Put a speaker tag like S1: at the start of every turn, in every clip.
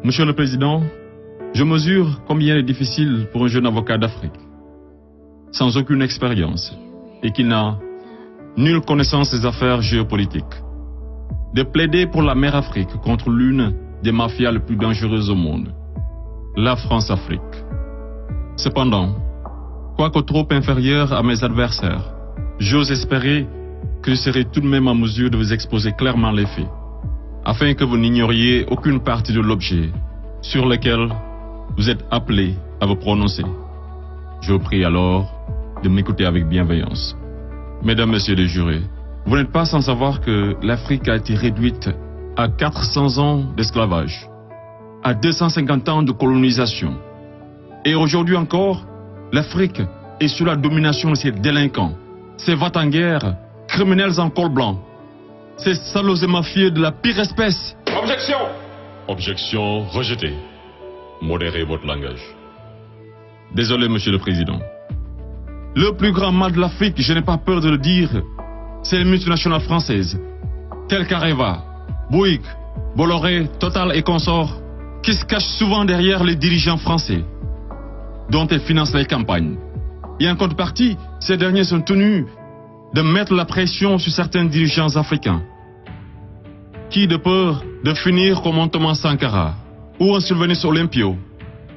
S1: Monsieur le Président, je mesure combien il est difficile pour un jeune avocat d'Afrique, sans aucune expérience et qui n'a nulle connaissance des affaires géopolitiques, de plaider pour la mère Afrique contre l'une des mafias les plus dangereuses au monde, la France-Afrique. Cependant, quoique trop inférieur à mes adversaires, j'ose espérer que je serai tout de même en mesure de vous exposer clairement les faits, afin que vous n'ignoriez aucune partie de l'objet sur lequel vous êtes appelés à vous prononcer. Je vous prie alors de m'écouter avec bienveillance. Mesdames, Messieurs les jurés, vous n'êtes pas sans savoir que l'Afrique a été réduite à 400 ans d'esclavage, à 250 ans de colonisation. Et aujourd'hui encore, l'Afrique est sous la domination de ces délinquants, ces va-t-en-guerre, criminels en col blanc, ces salauds et mafieux de la pire espèce.
S2: Objection! Objection rejetée. Modérez votre langage.
S1: Désolé, Monsieur le Président. Le plus grand mal de l'Afrique, je n'ai pas peur de le dire, c'est les multinationales françaises, telles qu'Areva, Bouygues, Bolloré, Total et consorts, qui se cachent souvent derrière les dirigeants français, dont elles financent les campagnes. Et en contrepartie, ces derniers sont tenus de mettre la pression sur certains dirigeants africains, qui, de peur de finir comme un Thomas Sankara, ou un Sylvanus Olympio,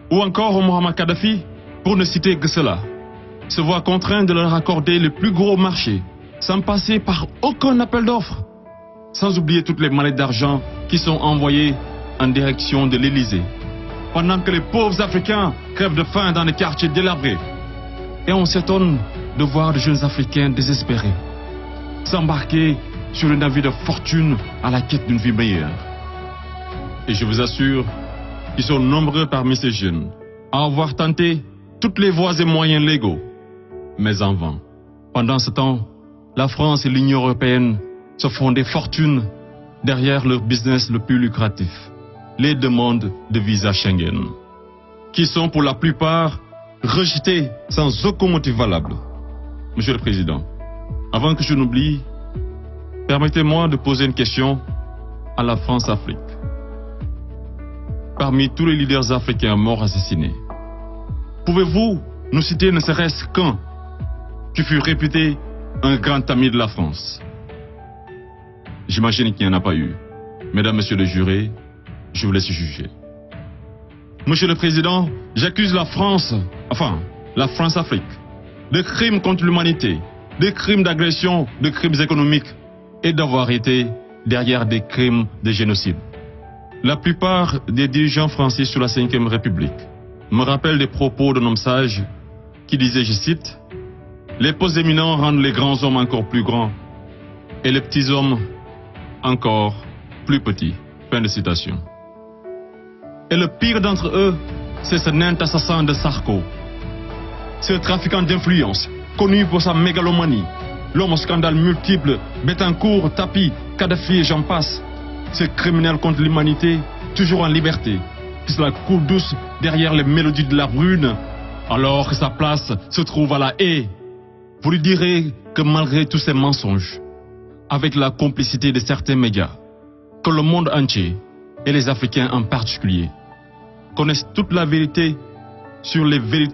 S1: ou encore un Mohamed Kadhafi, pour ne citer que cela, se voient contraints de leur accorder le plus gros marché, sans passer par aucun appel d'offres, sans oublier toutes les mallettes d'argent qui sont envoyées en direction de l'Élysée, pendant que les pauvres Africains crèvent de faim dans les quartiers délabrés. Et on s'étonne de voir de jeunes Africains désespérés s'embarquer sur le navire de fortune à la quête d'une vie meilleure. Et je vous assure qu'ils sont nombreux parmi ces jeunes à avoir tenté toutes les voies et moyens légaux, mais en vain. Pendant ce temps, la France et l'Union européenne se font des fortunes derrière leur business le plus lucratif, les demandes de visa Schengen, qui sont pour la plupart rejetées sans aucun motif valable. Monsieur le Président, avant que je n'oublie, permettez-moi de poser une question à la France-Afrique. Parmi tous les leaders africains morts assassinés, pouvez-vous nous citer ne serait-ce qu'un qui fut réputé un grand ami de la France? J'imagine qu'il n'y en a pas eu. Mesdames, Messieurs les jurés, je vous laisse juger. Monsieur le Président, j'accuse la France-Afrique, de crimes contre l'humanité, de crimes d'agression, de crimes économiques et d'avoir été derrière des crimes de génocide. La plupart des dirigeants français sous la Ve République me rappellent des propos d'un homme sage qui disait, je cite, « Les postes éminents rendent les grands hommes encore plus grands et les petits hommes encore plus petits. » Fin de citation. Et le pire d'entre eux, c'est ce nain assassin de Sarko, ce trafiquant d'influence, connu pour sa mégalomanie, l'homme aux scandales multiples, Bettencourt, Tapi, Kadhafi et j'en passe, ce criminel contre l'humanité, toujours en liberté, qui se la coule douce derrière les mélodies de la brune, alors que sa place se trouve à la haie. Vous lui direz que malgré tous ces mensonges, avec la complicité de certains médias, que le monde entier, et les Africains en particulier, connaissent toute la vérité sur les véritables